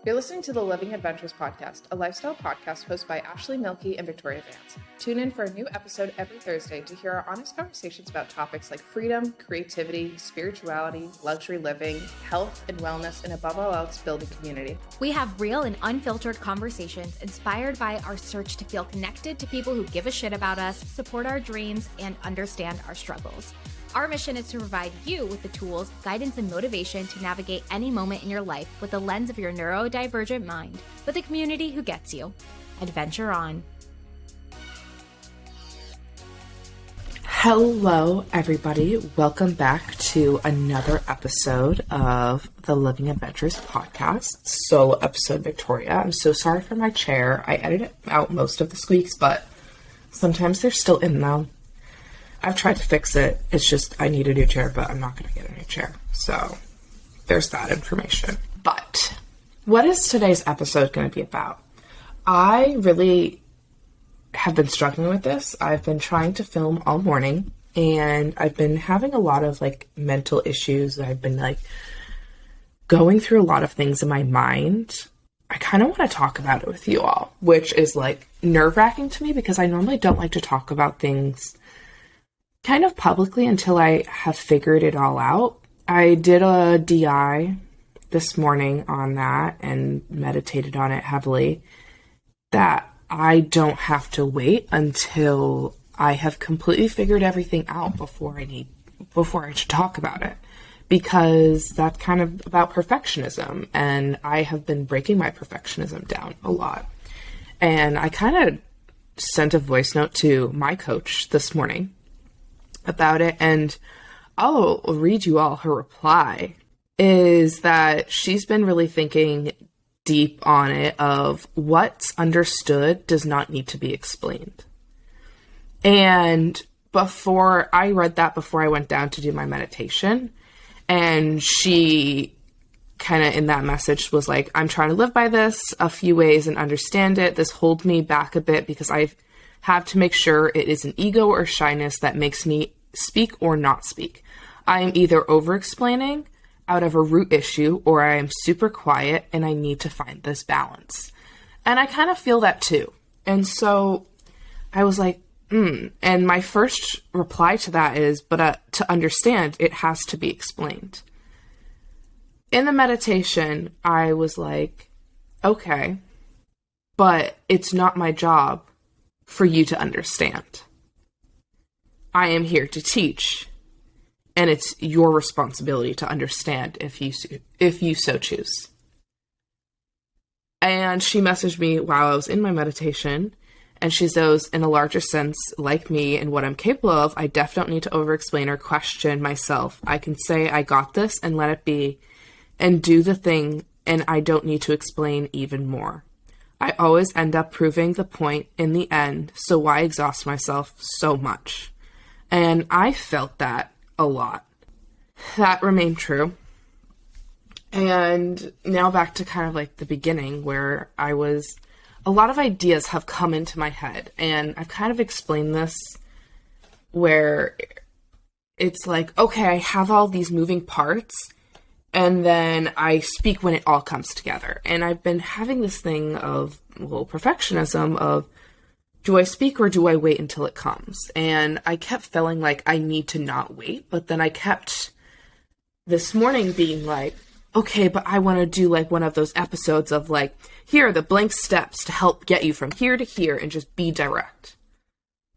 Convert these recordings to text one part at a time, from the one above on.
You're listening to the Living Adventures podcast, a lifestyle podcast hosted by ashleymielke and Victoriavance. Tune in for a new episode every Thursday to hear our honest conversations about topics like freedom, creativity, spirituality, luxury living, health and wellness, and above all else, building community. We have real and unfiltered conversations inspired by our search to feel connected to people who give a shit about us, support our dreams, and understand our struggles. Our mission is to provide you with the tools, guidance, and motivation to navigate any moment in your life with the lens of your neurodivergent mind, with a community who gets you. Adventure on. Hello, everybody. Welcome back to another episode of the Living Adventures podcast, solo episode Victoria. I'm so sorry for my chair. I edited out most of the squeaks, but sometimes they're still in them. I've tried to fix it. It's just I need a new chair, but I'm not going to get a new chair. So there's that information. But what is today's episode going to be about? I really have been struggling with this. I've been trying to film all morning, and I've been having a lot of mental issues. I've been going through a lot of things in my mind. I kind of want to talk about it with you all, which is nerve-wracking to me because I normally don't like to talk about things kind of publicly until I have figured it all out. I did a DI this morning on that and meditated on it heavily, that I don't have to wait until I have completely figured everything out before I should talk about it, because that's kind of about perfectionism, and I have been breaking my perfectionism down a lot. And I kind of sent a voice note to my coach this morning about it, and I'll read you all her reply. Is that she's been really thinking deep on it of what's understood does not need to be explained. And before I read that, before I went down to do my meditation, and she kind of in that message was like, I'm trying to live by this a few ways and understand it. This holds me back a bit because I have to make sure it is an ego or shyness that makes me speak or not speak. I am either over-explaining out of a root issue, or I am super quiet and I need to find this balance. And I kind of feel that too. And so I was like, And my first reply to that is, but to understand, it has to be explained. In the meditation, I was like, okay, but it's not my job for you to understand. I am here to teach, and it's your responsibility to understand if you so choose. And she messaged me while I was in my meditation, and she says, in a larger sense, like me and what I'm capable of, I definitely don't need to over-explain or question myself. I can say I got this and let it be and do the thing, and I don't need to explain even more. I always end up proving the point in the end, so why exhaust myself so much? And I felt that a lot. That remained true. And now back to kind of the beginning where a lot of ideas have come into my head, and I've kind of explained this where it's okay, I have all these moving parts, and then I speak when it all comes together. And I've been having this thing of perfectionism of, do I speak or do I wait until it comes? And I kept feeling like I need to not wait, but then I kept this morning being okay, but I want to do one of those episodes of here are the blank steps to help get you from here to here and just be direct.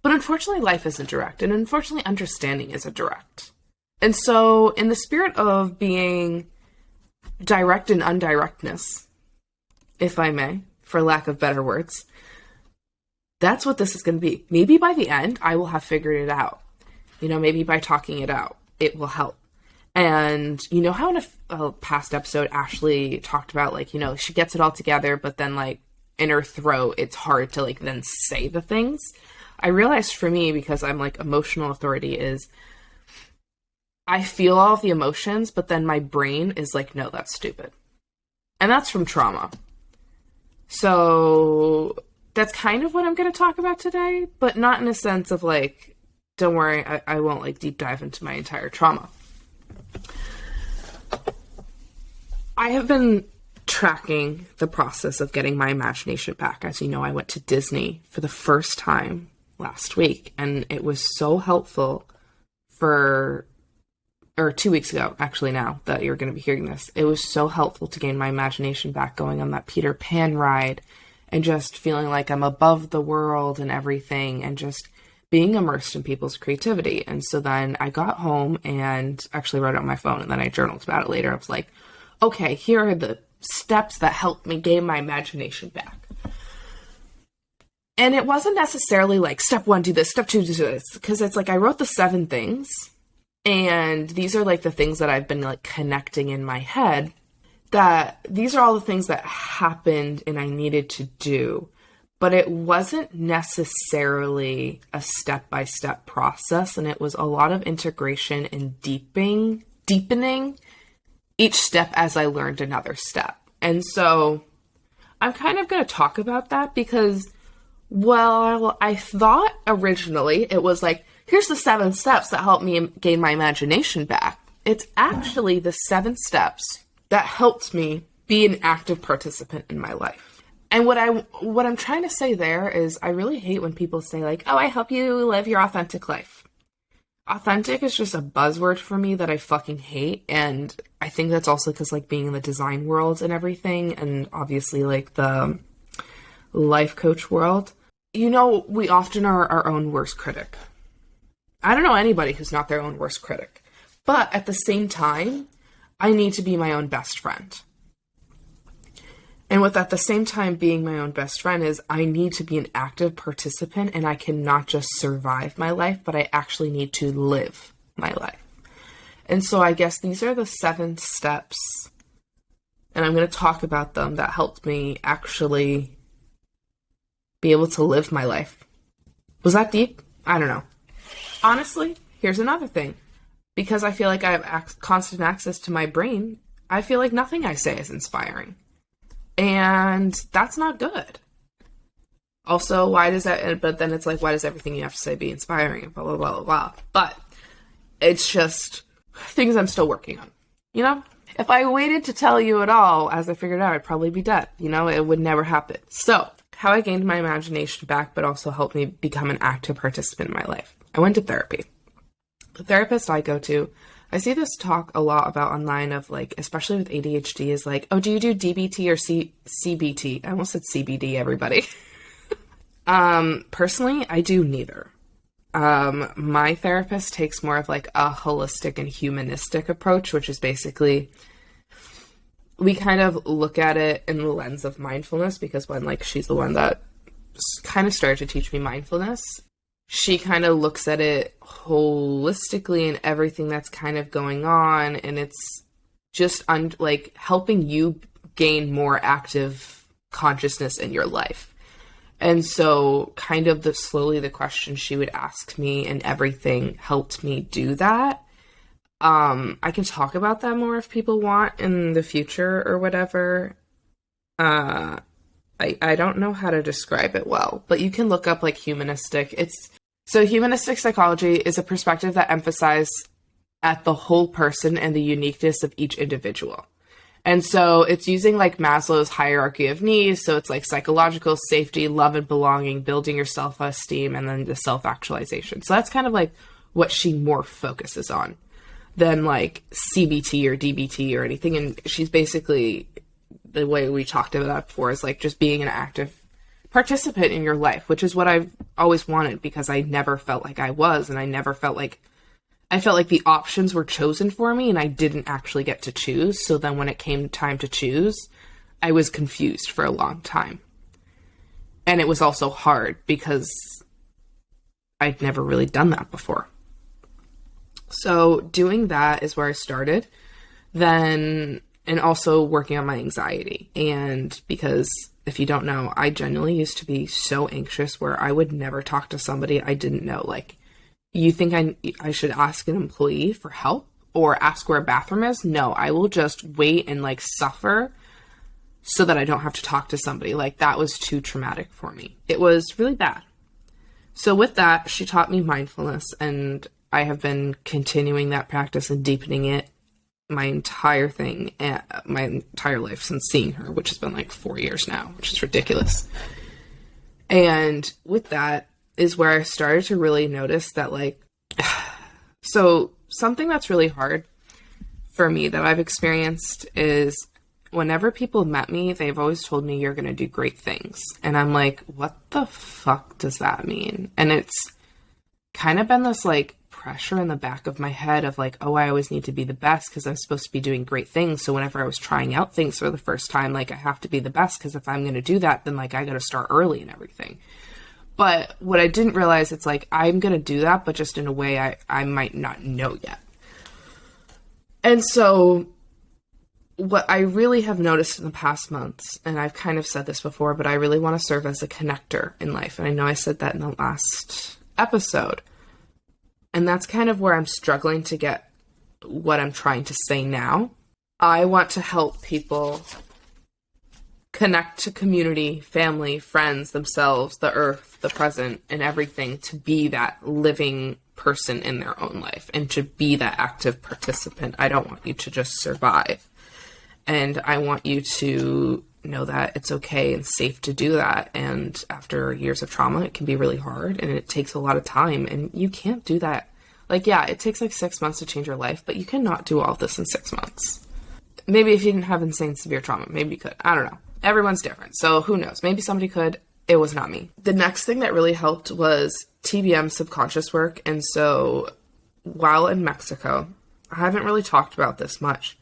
But unfortunately, life isn't direct, and unfortunately, understanding isn't direct. And so in the spirit of being direct and undirectness, if I may, for lack of better words, that's what this is going to be. Maybe by the end, I will have figured it out. Maybe by talking it out, it will help. And how in a past episode, Ashley talked about, she gets it all together, but then, in her throat, it's hard to, then say the things. I realized for me, because I'm, emotional authority, is I feel all of the emotions, but then my brain is no, that's stupid. And that's from trauma. So that's kind of what I'm going to talk about today, but not in a sense of don't worry, I won't deep dive into my entire trauma. I have been tracking the process of getting my imagination back. As you know, I went to Disney for the first time last week, and it was so helpful or 2 weeks ago, actually, now that you're going to be hearing this. It was so helpful to gain my imagination back, going on that Peter Pan ride and just feeling like I'm above the world and everything, and just being immersed in people's creativity. And so then I got home and actually wrote it on my phone, and then I journaled about it later. I was like, okay, here are the steps that helped me gain my imagination back. And it wasn't necessarily like step 1, do this, step 2, do this, because it's like I wrote the 7 things, and these are like the things that I've been like connecting in my head, that these are all the things that happened and I needed to do. But it wasn't necessarily a step-by-step process, and it was a lot of integration and deepening each step as I learned another step. And so I'm kind of going to talk about that because, well, I thought originally it was like, here's the 7 steps that helped me gain my imagination back. It's actually the 7 steps that helped me be an active participant in my life. And what I'm trying to say there is I really hate when people say like, oh, I help you live your authentic life. Authentic is just a buzzword for me that I fucking hate. And I think that's also because like being in the design world and everything, and obviously like the life coach world, you know, we often are our own worst critic. I don't know anybody who's not their own worst critic. But at the same time, I need to be my own best friend. And with at the same time being my own best friend is I need to be an active participant, and I cannot just survive my life, but I actually need to live my life. And so I guess these are the 7 steps, and I'm going to talk about them, that helped me actually be able to live my life. Was that deep? I don't know. Honestly, here's another thing. Because I feel like I have constant access to my brain, I feel like nothing I say is inspiring. And that's not good. Also, but then it's like, why does everything you have to say be inspiring? Blah, blah, blah, blah, blah. But it's just things I'm still working on, you know? If I waited to tell you it all, as I figured out, I'd probably be dead. You know, it would never happen. So, how I gained my imagination back, but also helped me become an active participant in my life. I went to therapy. The therapist I go to, I see this talk a lot about online of like, especially with ADHD, is like, oh, do you do DBT or CBT? I almost said CBD, everybody. Personally, I do neither. My therapist takes more of like a holistic and humanistic approach, which is basically, we kind of look at it in the lens of mindfulness, because when like she's the one that kind of started to teach me mindfulness, she kind of looks at it holistically and everything that's kind of going on. And it's just like helping you gain more active consciousness in your life. And so kind of the questions she would ask me and everything helped me do that. I can talk about that more if people want in the future or whatever. I don't know how to describe it well, but you can look up like humanistic. So humanistic psychology is a perspective that emphasizes at the whole person and the uniqueness of each individual. And so it's using like Maslow's hierarchy of needs. So it's like psychological safety, love and belonging, building your self-esteem, and then the self-actualization. So that's kind of like what she more focuses on than like CBT or DBT or anything. And she's basically, the way we talked about that before, is like just being an active participant in your life, which is what I've always wanted, because I never felt like I was, and I felt like the options were chosen for me and I didn't actually get to choose. So then when it came time to choose, I was confused for a long time. And it was also hard because I'd never really done that before. So doing that is where I started. Then, and also working on my anxiety. And because if you don't know, I genuinely used to be so anxious where I would never talk to somebody I didn't know. Like, you think I should ask an employee for help or ask where a bathroom is? No, I will just wait and like suffer so that I don't have to talk to somebody. Like, that was too traumatic for me. It was really bad. So with that, she taught me mindfulness, and I have been continuing that practice and deepening it my entire my entire life since seeing her, which has been like 4 years now, which is ridiculous. And with that is where I started to really notice that, like, so something that's really hard for me that I've experienced is whenever people met me, they've always told me you're going to do great things. And I'm like, what the fuck does that mean? And it's kind of been this like pressure in the back of my head of like, oh, I always need to be the best because I'm supposed to be doing great things. So whenever I was trying out things for the first time, like I have to be the best because if I'm going to do that, then like I got to start early and everything. But what I didn't realize, it's like I'm going to do that, but just in a way I might not know yet. And so what I really have noticed in the past months, and I've kind of said this before, but I really want to serve as a connector in life. And I know I said that in the last episode. And that's kind of where I'm struggling to get what I'm trying to say now. I want to help people connect to community, family, friends, themselves, the earth, the present, and everything to be that living person in their own life and to be that active participant. I don't want you to just survive. And I want you to know that it's okay and safe to do that. And after years of trauma, it can be really hard and it takes a lot of time and you can't do that. Like, yeah, it takes like 6 months to change your life, but you cannot do all this in 6 months. Maybe if you didn't have insane severe trauma, maybe you could. I don't know. Everyone's different. So who knows? Maybe somebody could. It was not me. The next thing that really helped was TBM subconscious work. And so while in Mexico, I haven't really talked about this much,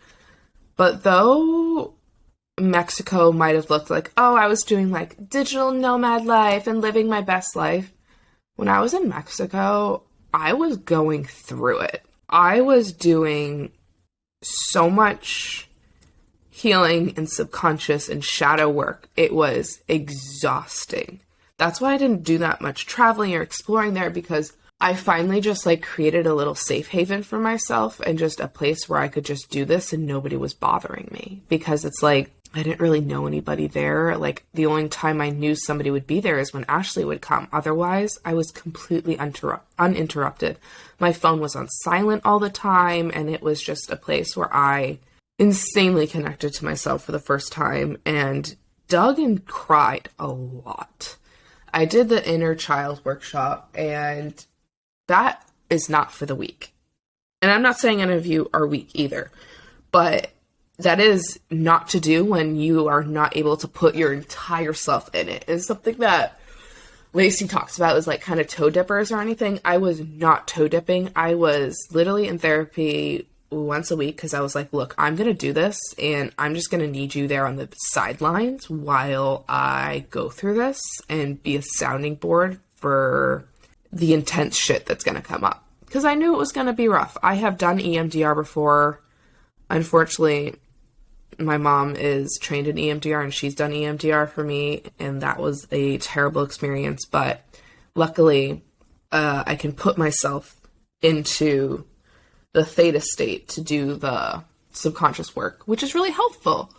but though Mexico might have looked like, oh, I was doing like digital nomad life and living my best life. When I was in Mexico, I was going through it. I was doing so much healing and subconscious and shadow work. It was exhausting. That's why I didn't do that much traveling or exploring there, because I finally just like created a little safe haven for myself and just a place where I could just do this and nobody was bothering me, because it's like I didn't really know anybody there. Like the only time I knew somebody would be there is when Ashley would come. Otherwise, I was completely uninterrupted. My phone was on silent all the time, and it was just a place where I insanely connected to myself for the first time and dug and cried a lot. I did the inner child workshop, and that is not for the weak. And I'm not saying any of you are weak either, but that is not to do when you are not able to put your entire self in it. It's something that Lacey talks about is like kind of toe dippers or anything. I was not toe dipping. I was literally in therapy once a week because I was like, look, I'm going to do this and I'm just going to need you there on the sidelines while I go through this and be a sounding board for the intense shit that's going to come up. Because I knew it was going to be rough. I have done EMDR before. Unfortunately, my mom is trained in EMDR and she's done EMDR for me, and that was a terrible experience. But luckily, I can put myself into the theta state to do the subconscious work, which is really helpful,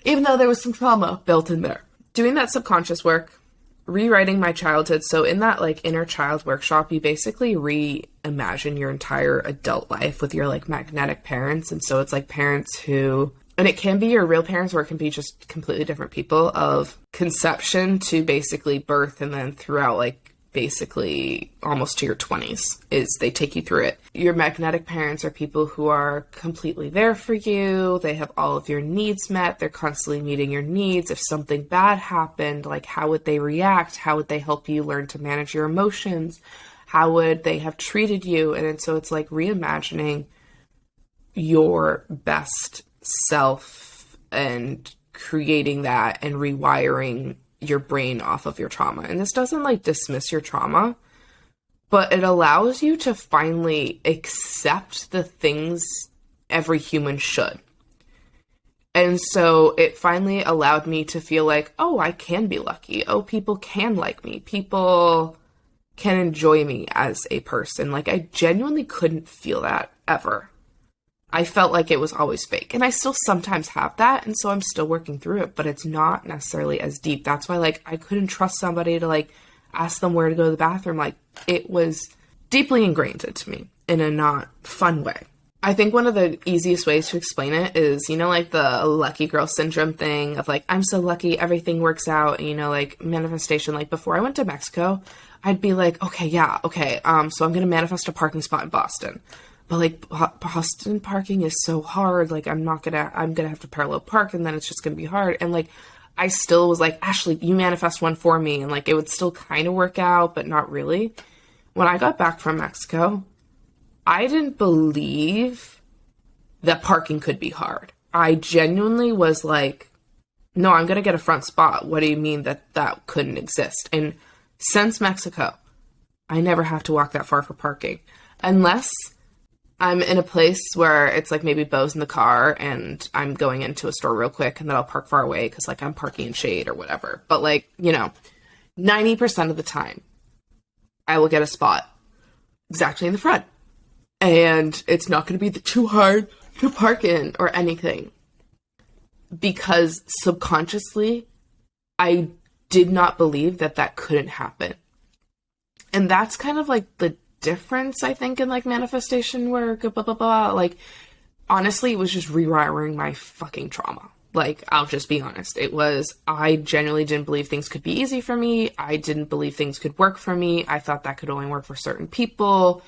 even though there was some trauma built in there. Doing that subconscious work, rewriting my childhood. So in that like inner child workshop, you basically reimagine your entire adult life with your like magnetic parents. And so it's like parents who, and it can be your real parents or it can be just completely different people, of conception to basically birth and then throughout like basically almost to your 20s is they take you through it. Your magnetic parents are people who are completely there for you. They have all of your needs met. They're constantly meeting your needs. If something bad happened, like how would they react? How would they help you learn to manage your emotions? How would they have treated you? And so it's like reimagining your best self and creating that and rewiring your brain off of your trauma. And this doesn't like dismiss your trauma, but it allows you to finally accept the things every human should. And so it finally allowed me to feel like, oh, I can be lucky. Oh, people can like me. People can enjoy me as a person. Like I genuinely couldn't feel that ever. I felt like it was always fake, and I still sometimes have that, and so I'm still working through it, but it's not necessarily as deep. That's why, like, I couldn't trust somebody to, like, ask them where to go to the bathroom. Like, it was deeply ingrained into me in a not fun way. I think one of the easiest ways to explain it is, you know, like the lucky girl syndrome thing of like, I'm so lucky, everything works out, and, you know, like manifestation. Like before I went to Mexico, I'd be like, okay, so I'm going to manifest a parking spot in Boston. But like Boston parking is so hard. Like I'm going to have to parallel park, and then it's just going to be hard. And like, I still was like, Ashley, you manifest one for me. And like, it would still kind of work out, but not really. When I got back from Mexico, I didn't believe that parking could be hard. I genuinely was like, no, I'm going to get a front spot. What do you mean that couldn't exist? And since Mexico, I never have to walk that far for parking. Unless I'm in a place where it's like maybe Bo's in the car and I'm going into a store real quick, and then I'll park far away because like I'm parking in shade or whatever. But like, you know, 90% of the time, I will get a spot exactly in the front. And it's not going to be too hard to park in or anything. Because subconsciously, I did not believe that couldn't happen. And that's kind of like the difference, I think, in like manifestation work, blah, blah, blah. Like, honestly, it was just rewiring my fucking trauma. Like, I'll just be honest. I genuinely didn't believe things could be easy for me. I didn't believe things could work for me. I thought that could only work for certain people.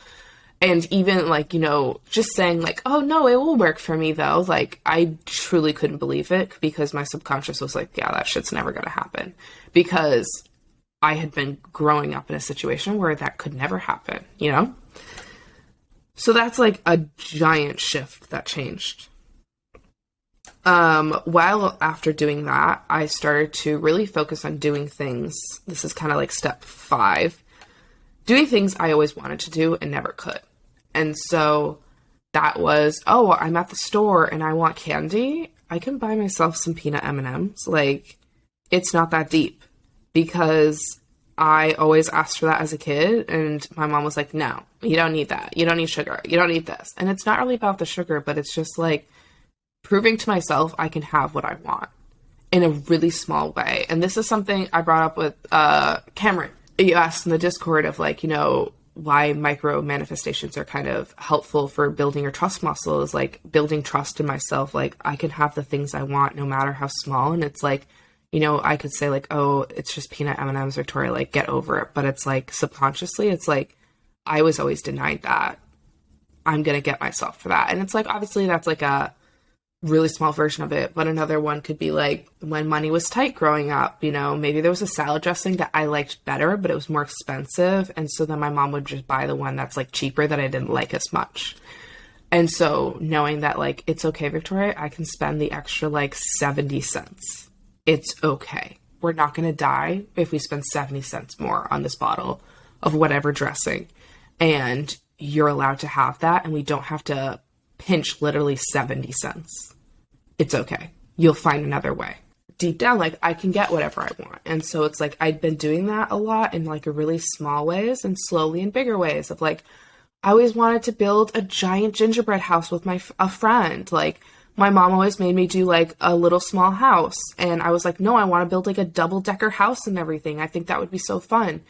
And even like, you know, just saying like, oh no, it will work for me though. Like, I truly couldn't believe it because my subconscious was like, yeah, that shit's never going to happen. Because I had been growing up in a situation where that could never happen, you know? So that's like a giant shift that changed. While after doing that, I started to really focus on doing things. This is kind of like step 5. Doing things I always wanted to do and never could. And so that was, oh, I'm at the store and I want candy. I can buy myself some peanut M&Ms. Like, it's not that deep, because I always asked for that as a kid. And my mom was like, no, you don't need that. You don't need sugar. You don't need this. And it's not really about the sugar, but it's just like proving to myself I can have what I want in a really small way. And this is something I brought up with Cameron. You asked in the Discord of like, you know, why micro manifestations are kind of helpful for building your trust muscle, is like building trust in myself. Like, I can have the things I want no matter how small. And it's like, you know, I could say like, oh, it's just peanut M&Ms, Victoria, like get over it. But it's like subconsciously, it's like, I was always denied that. I'm going to get myself for that. And it's like, obviously that's like a really small version of it, but another one could be like when money was tight growing up, you know, maybe there was a salad dressing that I liked better, but it was more expensive. And so then my mom would just buy the one that's like cheaper that I didn't like as much. And so knowing that like, it's okay, Victoria, I can spend the extra like 70 cents. It's okay. We're not going to die if we spend 70 cents more on this bottle of whatever dressing. And you're allowed to have that. And we don't have to pinch literally 70 cents. It's okay. You'll find another way. Deep down, like, I can get whatever I want. And so it's like, I'd been doing that a lot in like a really small ways and slowly in bigger ways of like, I always wanted to build a giant gingerbread house with a friend. Like, my mom always made me do like a little small house. And I was like, no, I want to build like a double-decker house and everything. I think that would be so fun.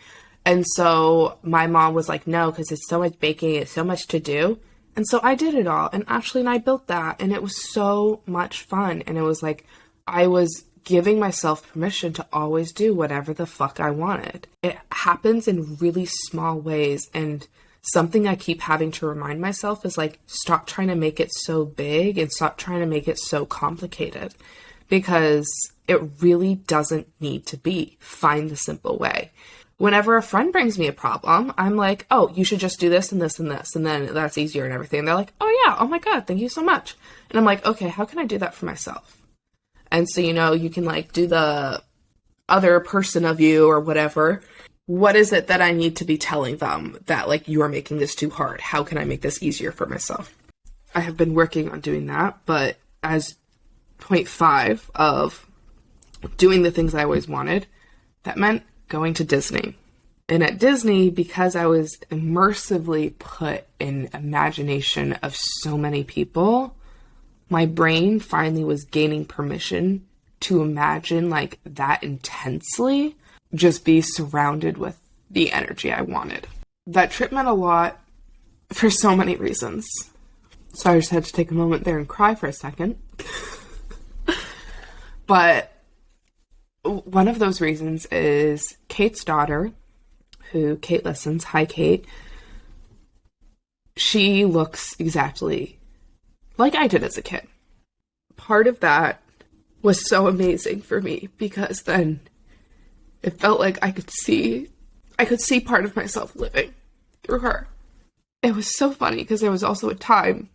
And so my mom was like, no, because it's so much baking, it's so much to do. And so I did it all. And Ashley and I built that. And it was so much fun. And it was like, I was giving myself permission to always do whatever the fuck I wanted. It happens in really small ways. And something I keep having to remind myself is like, stop trying to make it so big and stop trying to make it so complicated, because it really doesn't need to be. Find the simple way. Whenever a friend brings me a problem, I'm like, oh, you should just do this and this and this. And then that's easier and everything. And they're like, oh yeah, oh my God, thank you so much. And I'm like, okay, how can I do that for myself? And so, you know, you can like do the other person of you or whatever. What is it that I need to be telling them that like, you are making this too hard? How can I make this easier for myself? I have been working on doing that, but as point 5 of doing the things I always wanted, that meant going to Disney. And at Disney, because I was immersively put in imagination of so many people, my brain finally was gaining permission to imagine like that intensely, just be surrounded with the energy I wanted. That trip meant a lot for so many reasons. So I just had to take a moment there and cry for a second. But one of those reasons is Kate's daughter, who Kate listens. Hi, Kate. She looks exactly like I did as a kid. Part of that was so amazing for me because then it felt like I could see part of myself living through her. It was so funny because there was also a time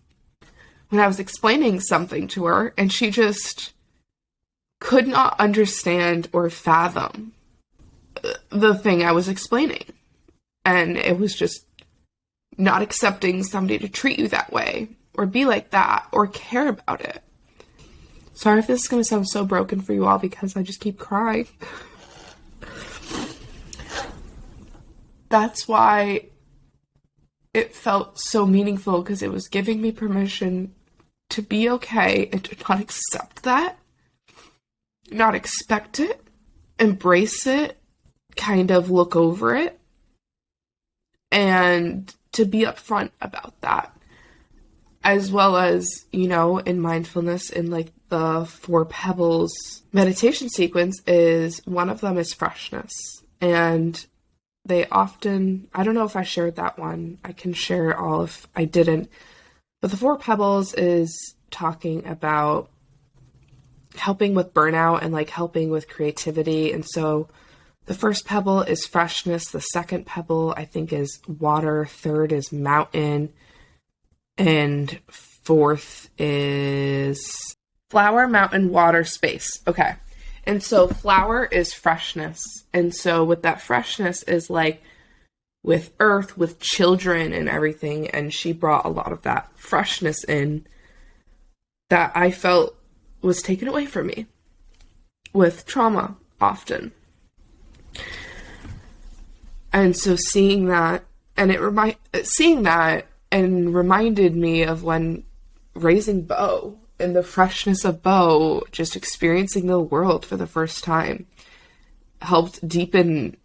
when I was explaining something to her and she just could not understand or fathom the thing I was explaining. And it was just not accepting somebody to treat you that way or be like that or care about it. Sorry if this is going to sound so broken for you all because I just keep crying. That's why it felt so meaningful, because it was giving me permission to be okay and to not accept that, not expect it, embrace it, kind of look over it, and to be upfront about that. As well as, you know, in mindfulness, in like the 4 pebbles meditation sequence, is one of them is freshness. And they often, I don't know if I shared that one. I can share it all if I didn't. But the 4 pebbles is talking about helping with burnout and like helping with creativity. And so the first pebble is freshness. The second pebble, I think, is water. Third is mountain. And fourth is flower, mountain, water, space. Okay. And so flower is freshness. And so with that freshness is like with earth, with children and everything. And she brought a lot of that freshness in that I felt was taken away from me with trauma often. And so seeing that, and and reminded me of when raising Bo and the freshness of Bo, just experiencing the world for the first time, helped deepen,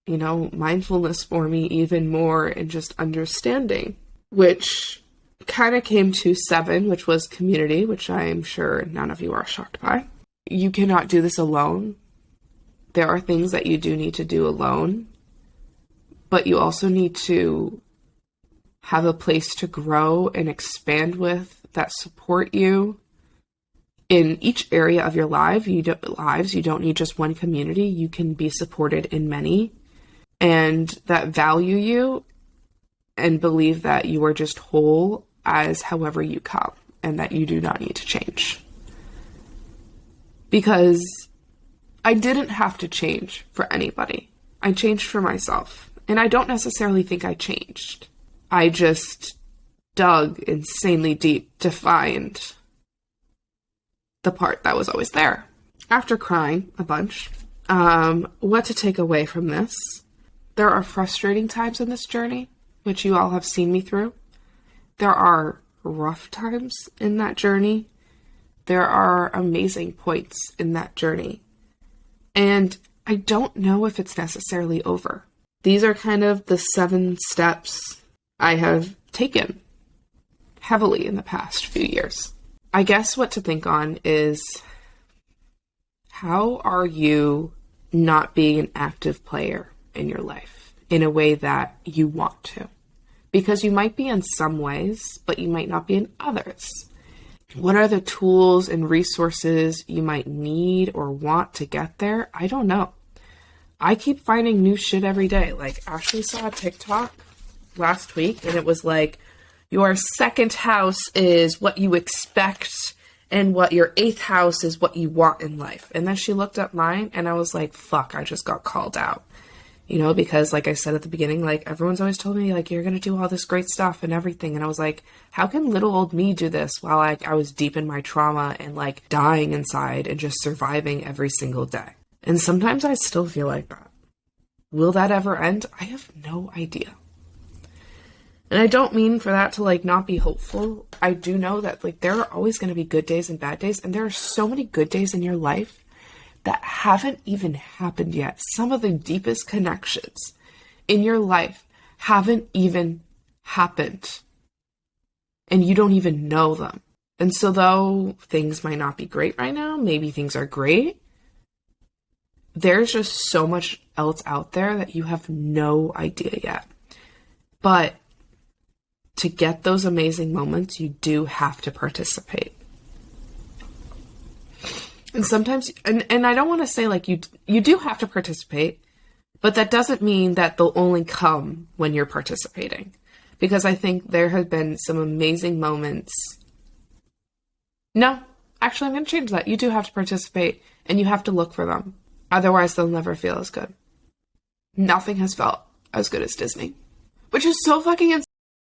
you know, mindfulness for me even more, and just understanding, which kind of came to 7, which was community, which I am sure none of you are shocked by. You cannot do this alone. There are things that you do need to do alone, but you also need to have a place to grow and expand with that support you in each area of your life. You don't need just one community. You can be supported in many, and that value you and believe that you are just whole as however you come, and that you do not need to change. Because I didn't have to change for anybody. I changed for myself. And I don't necessarily think I changed. I just dug insanely deep to find the part that was always there. After crying a bunch, what to take away from this? There are frustrating times in this journey, which you all have seen me through. There are rough times in that journey. There are amazing points in that journey. And I don't know if it's necessarily over. These are kind of the 7 steps I have taken heavily in the past few years. I guess what to think on is, how are you not being an active player in your life in a way that you want to? Because you might be in some ways, but you might not be in others. What are the tools and resources you might need or want to get there? I don't know. I keep finding new shit every day. Like, Ashley saw a TikTok last week, and it was like, your 2nd house is what you expect, and what your 8th house is what you want in life. And then she looked up mine, and I was like, fuck, I just got called out. You know, because like I said at the beginning, like, everyone's always told me, like, you're going to do all this great stuff and everything. And I was like, how can little old me do this while I was deep in my trauma and like dying inside and just surviving every single day? And sometimes I still feel like that. Will that ever end? I have no idea. And I don't mean for that to like not be hopeful. I do know that like there are always going to be good days and bad days. And there are so many good days in your life that haven't even happened yet. Some of the deepest connections in your life haven't even happened. and you don't even know them. And so though things might not be great right now, maybe things are great, there's just so much else out there that you have no idea yet. But to get those amazing moments, you do have to participate. And sometimes, and I don't want to say like you do have to participate, but that doesn't mean that they'll only come when you're participating. Because I think there have been some amazing moments. No, actually, I'm going to change that. You do have to participate, and you have to look for them. Otherwise, they'll never feel as good. Nothing has felt as good as Disney. Which is so fucking insane.